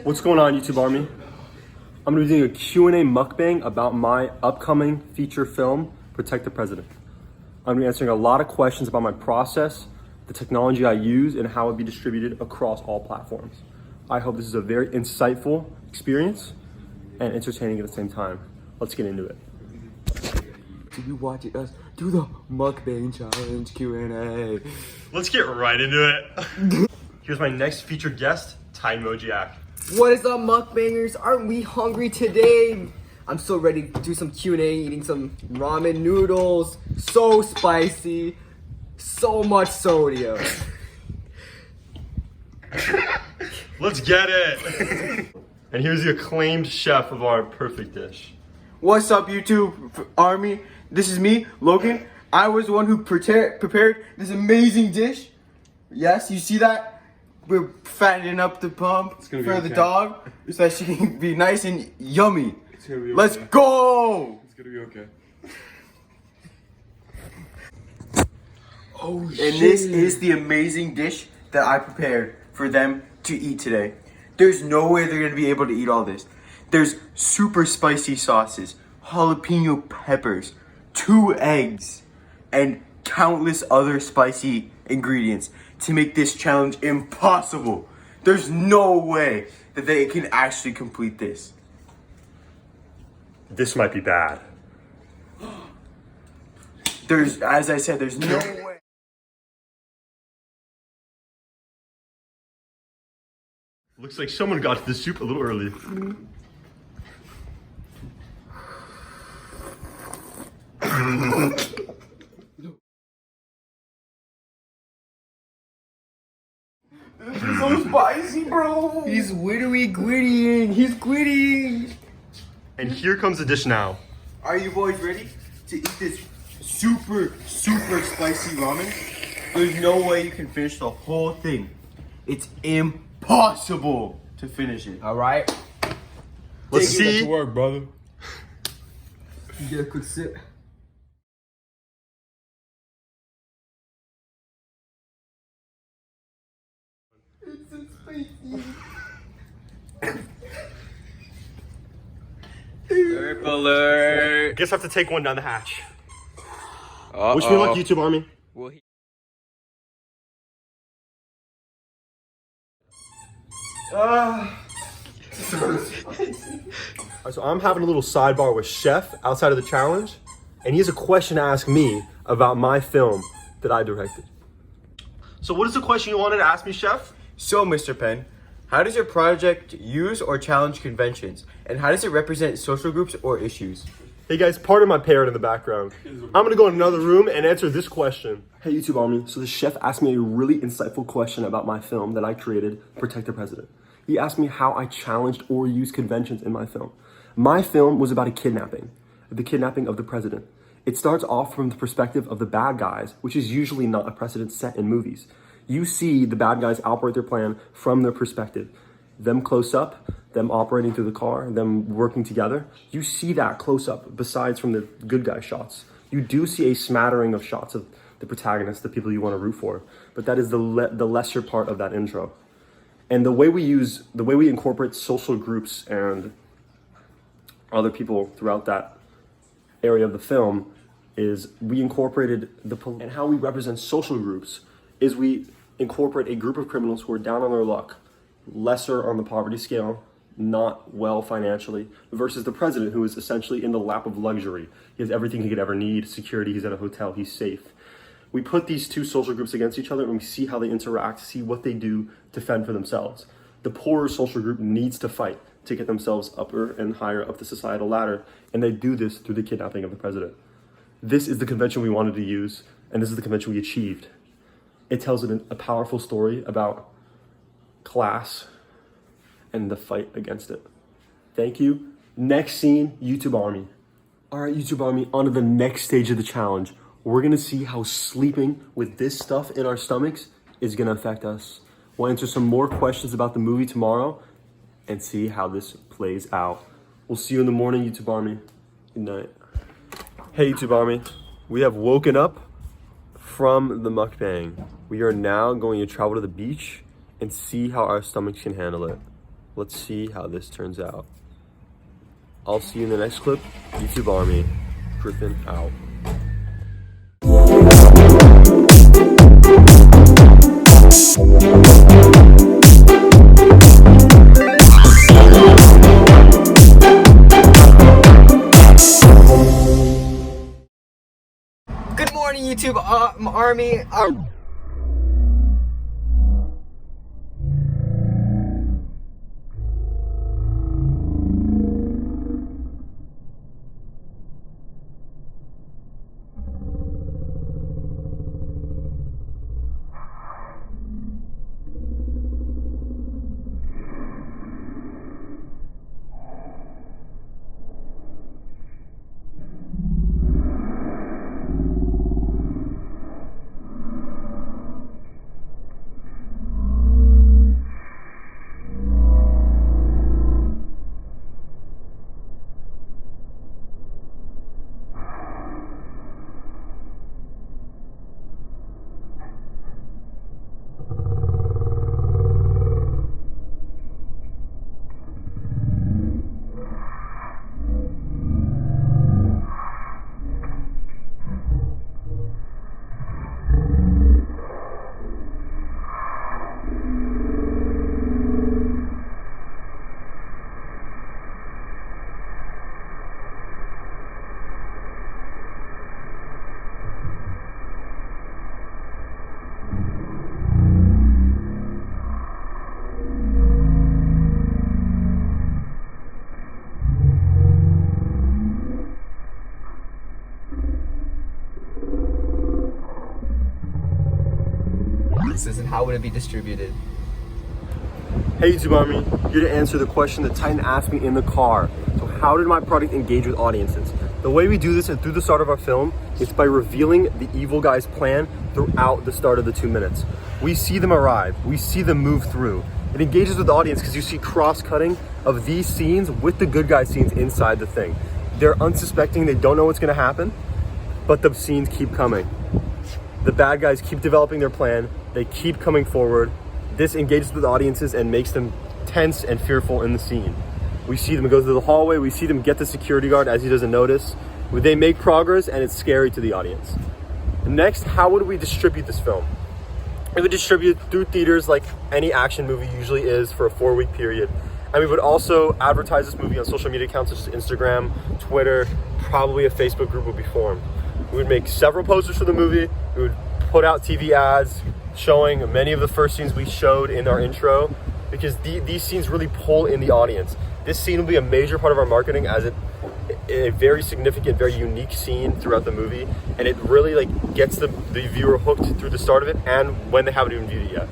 What's going on, YouTube Army? I'm going to be doing a Q&A mukbang about my upcoming feature film, Protect the President. I'm going to be answering a lot of questions about my process, the technology I use, and how it be distributed across all platforms. I hope this is a very insightful experience and entertaining at the same time. Let's get into it. To be watching us do the mukbang challenge Q&A. Let's get right into it. Here's my next featured guest, Ty Mojiak. What is up, mukbangers? Aren't we hungry today? I'm so ready to do some Q&A, eating some ramen noodles. So spicy, so much sodium. Let's get it. And here's the acclaimed chef of our perfect dish. What's up, YouTube Army? This is me, Logan. I was the one who prepared this amazing dish. Yes, you see that? We're fattening up the pump for the dog so that she can be nice and yummy. It's gonna be okay. Let's go! It's gonna be okay. And this is the amazing dish that I prepared for them to eat today. There's no way they're gonna be able to eat all this. There's super spicy sauces, jalapeno peppers, 2 eggs, and countless other spicy ingredients to make this challenge impossible. There's no way that they can actually complete this. This might be bad. As I said, there's no way. Looks like someone got to the soup a little early. This is so spicy, bro. He's grittying. He's grittying. And here comes the dish now. Are you boys ready to eat this super spicy ramen? There's no way you can finish the whole thing. It's impossible to finish it. All right. Let's Get see. to work, brother. Get a quick sip. It's so spicy. Alert. Guess I have to take one down the hatch. Uh-oh. Wish me luck, YouTube Army. Well, Alright, so I'm having a little sidebar with Chef outside of the challenge, and he has a question to ask me about my film that I directed. So what is the question you wanted to ask me, Chef? So, Mr. Penn, how does your project use or challenge conventions? And how does it represent social groups or issues? Hey guys, pardon my parrot in the background. I'm gonna go in another room and answer this question. Hey YouTube Army, so the chef asked me a really insightful question about my film that I created, Protect the President. He asked me how I challenged or used conventions in my film. My film was about a kidnapping, the kidnapping of the president. It starts off from the perspective of the bad guys, which is usually not a precedent set in movies. You see the bad guys operate their plan from their perspective. Them close up, them operating through the car, them working together. You see that close up, besides from the good guy shots. You do see a smattering of shots of the protagonist, the people you want to root for, but that is the lesser part of that intro. And the way we incorporate social groups and other people throughout that area of the film is we incorporated and how we represent social groups is we incorporate a group of criminals who are down on their luck, lesser on the poverty scale, not well financially, versus the president, who is essentially in the lap of luxury. He has everything he could ever need, security, he's at a hotel, he's safe. We put these two social groups against each other and we see how they interact, see what they do to fend for themselves. The poorer social group needs to fight to get themselves upper and higher up the societal ladder, and they do this through the kidnapping of the president. This is the convention we wanted to use, and this is the convention we achieved. It tells a powerful story about class and the fight against it. Thank you. Next scene, YouTube Army. All right, YouTube Army, on to the next stage of the challenge. We're gonna see how sleeping with this stuff in our stomachs is gonna affect us. We'll answer some more questions about the movie tomorrow and see how this plays out. We'll see you in the morning, YouTube Army. Good night. Hey, YouTube Army. We have woken up from the mukbang. We are now going to travel to the beach and see how our stomachs can handle it. Let's see how this turns out. I'll see you in the next clip. YouTube Army, Griffin out. Good morning, YouTube Army. And how would it be distributed? Hey YouTube Army, here to answer the question that Titan asked me in the car. So how did my product engage with audiences? The way we do this and through the start of our film is by revealing the evil guy's plan throughout the start of the 2 minutes. We see them arrive, we see them move through. It engages with the audience because you see cross-cutting of these scenes with the good guy scenes inside the thing. They're unsuspecting, they don't know what's gonna happen, but the scenes keep coming. The bad guys keep developing their plan, they keep coming forward. This engages with audiences and makes them tense and fearful in the scene. We see them go through the hallway, we see them get the security guard as he doesn't notice. They make progress and it's scary to the audience. Next, how would we distribute this film? We would distribute through theaters like any action movie usually is for a 4-week period. And we would also advertise this movie on social media accounts such as Instagram, Twitter, probably a Facebook group would be formed. We would make several posters for the movie. We would put out TV ads showing many of the first scenes we showed in our intro because these scenes really pull in the audience. This scene will be a major part of our marketing as a very significant, very unique scene throughout the movie, and it really like gets the viewer hooked through the start of it and when they haven't even viewed it yet.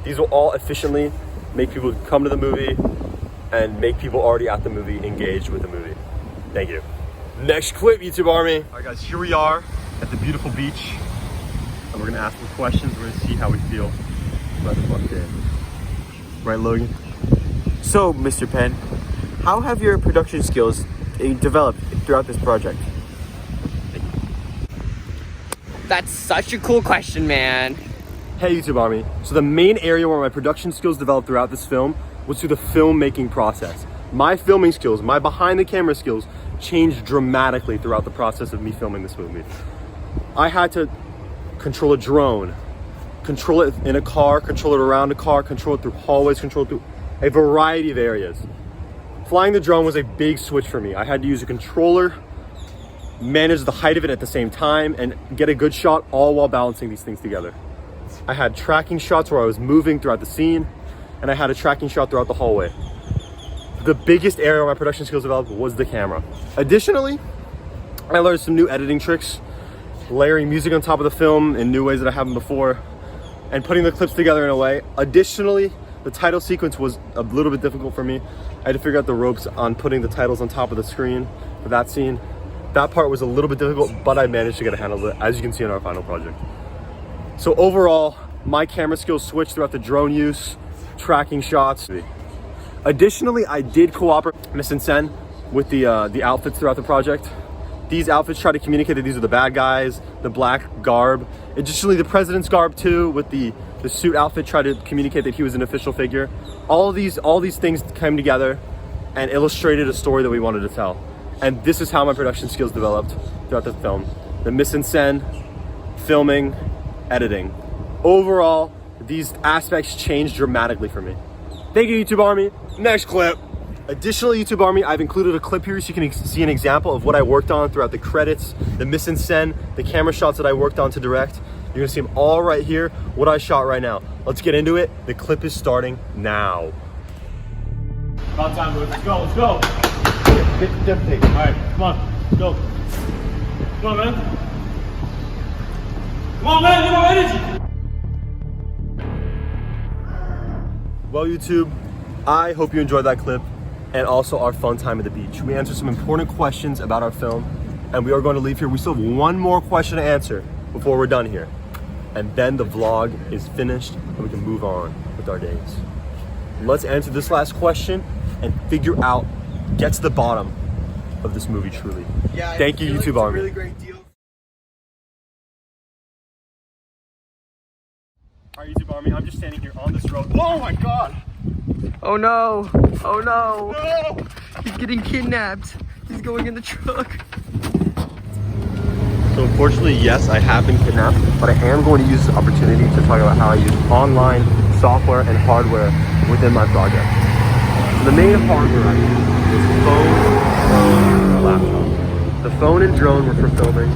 These will all efficiently make people come to the movie and make people already at the movie engaged with the movie. Thank you. Next clip, YouTube Army. All right guys, here we are at the beautiful beach. And we're gonna ask some questions. We're gonna see how we feel about the fuck day. Right, Logan? So, Mr. Penn, how have your production skills developed throughout this project? That's such a cool question, man. Hey YouTube Army. So the main area where my production skills developed throughout this film was through the filmmaking process. My filming skills, my behind the camera skills changed dramatically throughout the process of me filming this movie. I had to control a drone, control it in a car, control it around a car, control it through hallways, control it through a variety of areas. Flying the drone was a big switch for me. I had to use a controller, manage the height of it at the same time, and get a good shot all while balancing these things together. I had tracking shots where I was moving throughout the scene, and I had a tracking shot throughout the hallway. The biggest area where my production skills developed was the camera. Additionally, I learned some new editing tricks, layering music on top of the film in new ways that I haven't before, and putting the clips together in a way. Additionally, the title sequence was a little bit difficult for me. I had to figure out the ropes on putting the titles on top of the screen for that scene. That part was a little bit difficult, but I managed to get a handle of it, as you can see in our final project. So overall, my camera skills switched throughout the drone use, tracking shots. Additionally, I did cooperate with Miss Sen with the outfits throughout the project. These outfits try to communicate that these are the bad guys, the black garb. Additionally, the president's garb too, with the suit outfit tried to communicate that he was an official figure. all these things came together and illustrated a story that we wanted to tell. And this is how my production skills developed throughout the film. The mise en scène, filming, editing. Overall, these aspects changed dramatically for me. Thank you, YouTube Army. Next clip. Additionally, YouTube Army, I've included a clip here so you can see an example of what I worked on throughout the credits, the mise en scène, the camera shots that I worked on to direct. You're gonna see them all right here, what I shot right now. Let's get into it. The clip is starting now. About time, boys. Let's go, let's go. Get the depth take. All right, come on, let's go. Come on, man. Come on, man, get more energy. Well, YouTube, I hope you enjoyed that clip and also our fun time at the beach. We answered some important questions about our film and we are going to leave here. We still have one more question to answer before we're done here. And then the vlog is finished and we can move on with our days. Let's answer this last question and figure out, get to the bottom of this movie truly. Yeah, Thank you, I feel like YouTube it's a Army. really great deal. All right, YouTube Army, I'm just standing here on this road. Oh my God! Oh no! Oh no! No! He's getting kidnapped. He's going in the truck. So unfortunately, yes, I have been kidnapped, but I am going to use this opportunity to talk about how I use online software and hardware within my project. So the main hardware I use is phone, drone, and laptop. The phone and drone were for filming,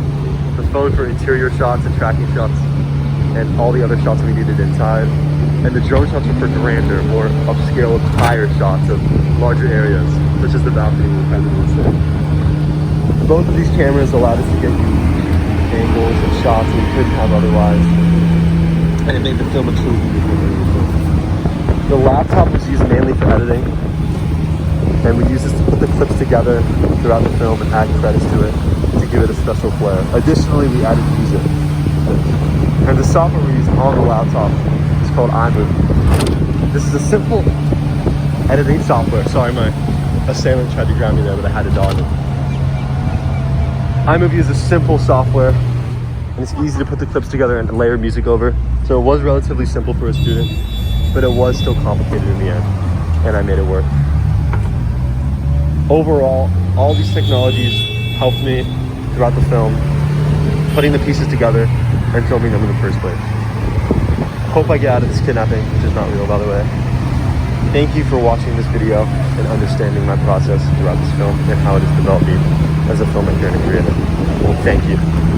the phone for interior shots and tracking shots, and all the other shots we needed inside. And the drone shots were for grander, more upscale, higher shots of larger areas, such as the balcony we kind of said. Both of these cameras allowed us to get unique angles and shots that we couldn't have otherwise, and it made the film a truly unique film. The laptop was used mainly for editing, and we used this to put the clips together throughout the film and add credits to it to give it a special flair. Additionally, we added music. And the software we use on the laptop is called iMovie. This is a simple editing software. Sorry, my assailant tried to grab me there, but I had to dodge him. iMovie is a simple software, and it's easy to put the clips together and layer music over. So it was relatively simple for a student, but it was still complicated in the end, and I made it work. Overall, all these technologies helped me throughout the film, putting the pieces together and filming them in the first place. Hope I get out of this kidnapping, which is not real, by the way. Thank you for watching this video and understanding my process throughout this film and how it has developed me as a filmmaker and a creator. Thank you.